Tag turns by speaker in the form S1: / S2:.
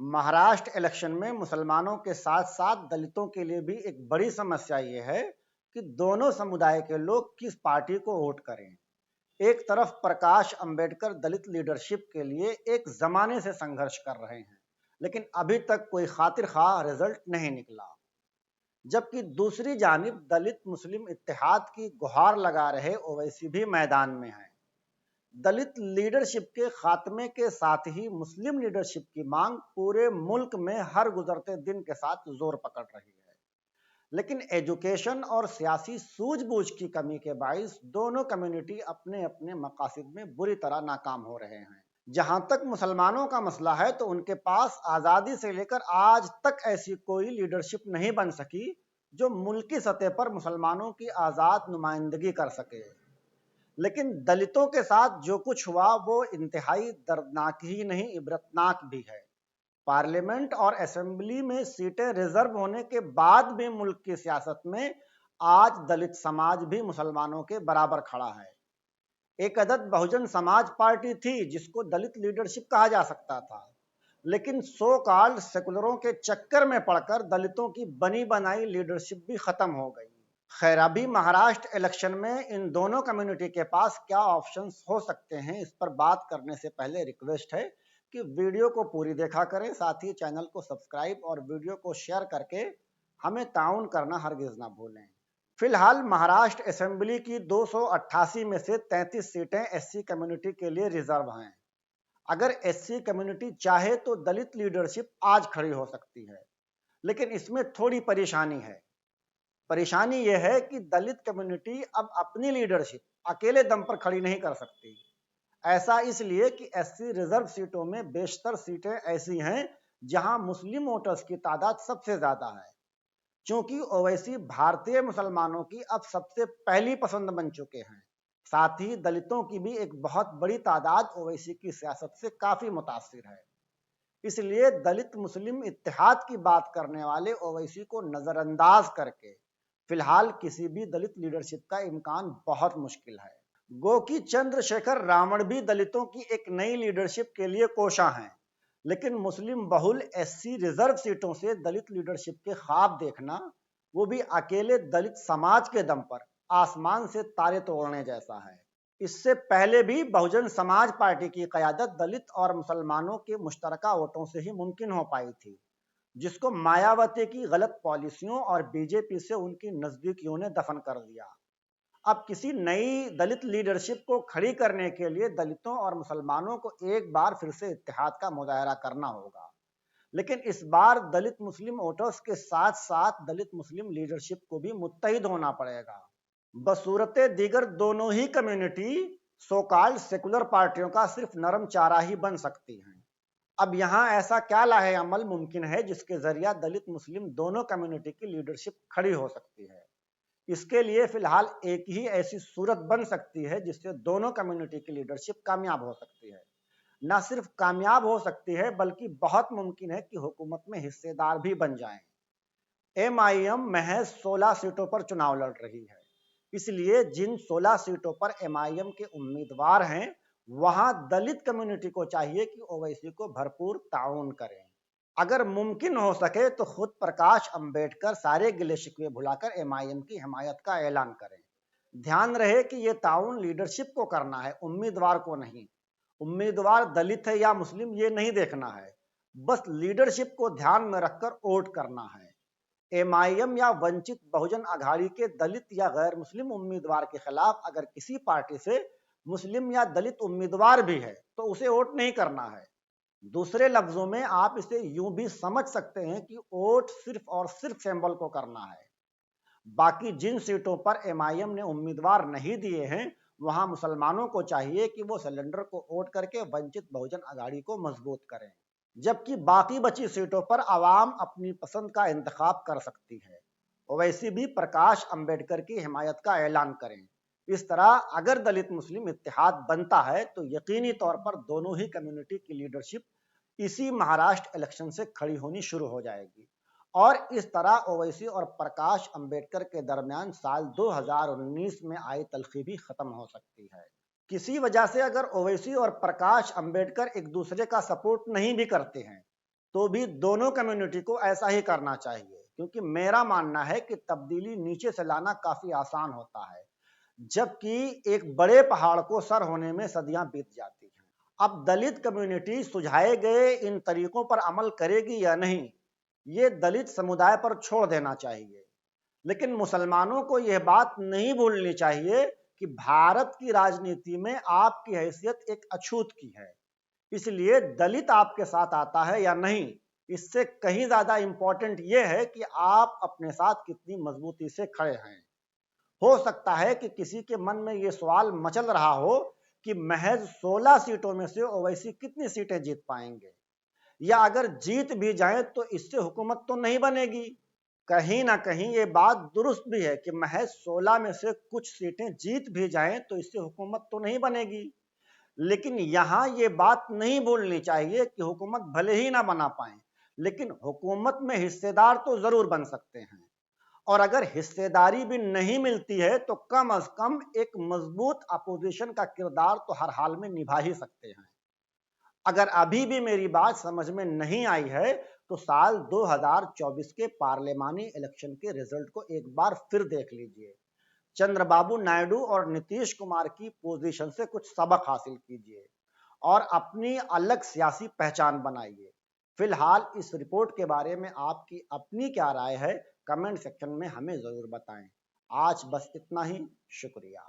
S1: Maharashtra election में मुसलमानों के साथ साथ दलितों के लिए भी एक बड़ी समस्या ये है कि दोनों समुदाय के लोग किस पार्टी को वोट करें। एक तरफ प्रकाश अंबेडकर दलित लीडरशिप के लिए एक जमाने से संघर्ष कर रहे हैं, लेकिन अभी तक कोई खातिर खा रिजल्ट नहीं निकला। जबकि दूसरी जानिब दलित मुस्लिम इत्तेहाद की गुहार लगा रहे ओवैसी भी मैदान में हैं। दलित लीडरशिप के खात्मे के साथ ही मुस्लिम लीडरशिप की मांग पूरे मुल्क में हर गुजरते दिन के साथ जोर पकड़ रही है। लेकिन एजुकेशन और सियासी सूझबूझ की कमी के बाइस दोनों कम्युनिटी अपने अपने मकासद में बुरी तरह नाकाम हो रहे हैं। जहां तक मुसलमानों का मसला है तो उनके पास आजादी से लेकर आज तक ऐसी कोई लीडरशिप नहीं बन सकी जो मुल्की सतह पर मुसलमानों की आजाद नुमाइंदगी कर सके। लेकिन दलितों के साथ जो कुछ हुआ वो इंतहाई दर्दनाक ही नहीं, इबरतनाक भी है। पार्लियामेंट और असेंबली में सीटें रिजर्व होने के बाद भी मुल्क की सियासत में आज दलित समाज भी मुसलमानों के बराबर खड़ा है। एक अदद बहुजन समाज पार्टी थी जिसको दलित लीडरशिप कहा जा सकता था, लेकिन सो कॉल्ड सेकुलरों के चक्कर में पड़कर दलितों की बनी बनाई लीडरशिप भी खत्म हो गई। खैर, अभी महाराष्ट्र इलेक्शन में इन दोनों कम्युनिटी के पास क्या ऑप्शंस हो सकते हैं, इस पर बात करने से पहले रिक्वेस्ट है कि वीडियो को पूरी देखा करें, साथ ही चैनल को सब्सक्राइब और वीडियो को शेयर करके हमें ताउन करना हरगिज ना भूलें। फिलहाल महाराष्ट्र असेंबली की 288 में से 33 सीटें एससी कम्युनिटी के लिए रिजर्व हैं। अगर एससी कम्युनिटी चाहे तो दलित लीडरशिप आज खड़ी हो सकती है, लेकिन इसमें थोड़ी परेशानी है। परेशानी यह है कि दलित कम्युनिटी अब अपनी लीडरशिप अकेले दम पर खड़ी नहीं कर सकती। ऐसा इसलिए कि एससी रिजर्व सीटों में बेशतर सीटें ऐसी हैं जहां मुस्लिम वोटर्स की तादाद सबसे ज्यादा है। क्योंकि ओवैसी भारतीय मुसलमानों की अब सबसे पहली पसंद बन चुके हैं। साथ ही दलितों की भी एक बहुत बड़ी तादाद ओवैसी की सियासत से काफी मुतासिर है। इसलिए दलित मुस्लिम इत्तेहाद की बात करने वाले ओवैसी को नजरअंदाज करके फिलहाल किसी भी दलित लीडरशिप का इम्कान बहुत मुश्किल है। गो कि चंद्रशेखर रावण भी दलितों की एक नई लीडरशिप के लिए कोशा हैं, लेकिन मुस्लिम बहुल एससी रिजर्व सीटों से दलित लीडरशिप के ख्वाब देखना, वो भी अकेले दलित समाज के दम पर, आसमान से तारे तोड़ने जैसा है। इससे पहले भी बहुजन समाज पार्टी की क़यादत दलित और मुसलमानों के मुश्तरका वोटों से ही मुमकिन हो पाई थी, जिसको मायावती की गलत पॉलिसियों और बीजेपी से उनकी नजदीकियों ने दफन कर दिया। अब किसी नई दलित लीडरशिप को खड़ी करने के लिए दलितों और मुसलमानों को एक बार फिर से इत्तेहाद का मुजाहरा करना होगा, लेकिन इस बार दलित मुस्लिम वोटर्स के साथ साथ दलित मुस्लिम लीडरशिप को भी मुत्तहिद होना पड़ेगा। बसूरत दीगर दोनों ही कम्युनिटी सो कॉल्ड सेकुलर पार्टियों का सिर्फ नरम चारा ही बन सकती हैं। अब यहाँ ऐसा क्या लाहे अमल मुमकिन है जिसके जरिए दलित मुस्लिम दोनों कम्युनिटी की लीडरशिप खड़ी हो सकती है? इसके लिए फिलहाल एक ही ऐसी सूरत बन सकती है जिससे दोनों कम्युनिटी की लीडरशिप कामयाब हो सकती है। न सिर्फ कामयाब हो सकती है बल्कि बहुत मुमकिन है कि हुकूमत में हिस्सेदार भी बन जाएं। एमआईएम महज 16 सीटों पर चुनाव लड़ रही है, इसलिए जिन 16 सीटों पर एमआईएम के उम्मीदवार हैं वहां दलित कम्युनिटी को चाहिए कि ओवैसी को भरपूर ताउन करें। अगर मुमकिन हो सके तो खुद प्रकाश अंबेडकर सारे गिले शिकवे भुलाकर एमआईएम की हिमायत का ऐलान करें। ध्यान रहे कि यह ताउन लीडरशिप को करना है, उम्मीदवार को नहीं। उम्मीदवार दलित है या मुस्लिम ये नहीं देखना है, बस लीडरशिप को ध्यान में रखकर वोट करना है। एमआईएम या वंचित बहुजन अघाड़ी के दलित या गैर मुस्लिम उम्मीदवार के खिलाफ अगर किसी पार्टी से मुस्लिम या दलित उम्मीदवार भी है तो उसे वोट नहीं करना है। दूसरे लफ्जों में आप इसे यूं भी समझ सकते हैं कि वोट सिर्फ और सिर्फ सिंबल को करना है। बाकी जिन सीटों पर एमआईएम ने उम्मीदवार नहीं दिए हैं वहां मुसलमानों को चाहिए कि वो सिलेंडर को वोट करके वंचित बहुजन अघाड़ी को मजबूत करें, जबकि बाकी बची सीटों पर आवाम अपनी पसंद का इंतखाब कर सकती है। वैसे भी प्रकाश अंबेडकर की हिमायत का ऐलान करें। इस तरह अगर दलित मुस्लिम इत्तेहाद बनता है तो यकीनी तौर पर दोनों ही कम्युनिटी की लीडरशिप इसी महाराष्ट्र इलेक्शन से खड़ी होनी शुरू हो जाएगी और इस तरह ओवैसी और प्रकाश अंबेडकर के दरमियान साल 2019 में आई तल्खी भी खत्म हो सकती है। किसी वजह से अगर ओवैसी और प्रकाश अंबेडकर एक दूसरे का सपोर्ट नहीं भी करते हैं तो भी दोनों कम्युनिटी को ऐसा ही करना चाहिए, क्योंकि मेरा मानना है कि तब्दीली नीचे से लाना काफी आसान होता है, जबकि एक बड़े पहाड़ को सर होने में सदियां बीत जाती हैं। अब दलित कम्युनिटी सुझाए गए इन तरीकों पर अमल करेगी या नहीं, ये दलित समुदाय पर छोड़ देना चाहिए। लेकिन मुसलमानों को यह बात नहीं भूलनी चाहिए कि भारत की राजनीति में आपकी हैसियत एक अछूत की है। इसलिए दलित आपके साथ आता है या नहीं, इससे कहीं ज्यादा इंपॉर्टेंट यह है कि आप अपने साथ कितनी मजबूती से खड़े हैं। हो सकता है कि किसी के मन में यह सवाल मचल रहा हो कि महज 16 सीटों में से ओवैसी कितनी सीटें जीत पाएंगे, या अगर जीत भी जाए तो इससे हुकूमत तो नहीं बनेगी। कहीं ना कहीं ये बात दुरुस्त भी है कि महज 16 में से कुछ सीटें जीत भी जाएं तो इससे हुकूमत तो नहीं बनेगी। लेकिन यहां ये बात नहीं भूलनी चाहिए कि हुकूमत भले ही ना बना पाए, लेकिन हुकूमत में हिस्सेदार तो जरूर बन सकते हैं। और अगर हिस्सेदारी भी नहीं मिलती है तो कम अज कम एक मजबूत अपोजिशन का किरदार तो हर हाल में निभा ही सकते हैं। अगर अभी भी मेरी बात समझ में नहीं आई है तो साल 2024 के पार्लिमानी इलेक्शन के रिजल्ट को एक बार फिर देख लीजिए। चंद्रबाबू नायडू और नीतीश कुमार की पोजीशन से कुछ सबक हासिल कीजिए और अपनी अलग सियासी पहचान बनाइए। फिलहाल इस रिपोर्ट के बारे में आपकी अपनी क्या राय है, कमेंट सेक्शन में हमें जरूर बताएं। आज बस इतना ही, शुक्रिया।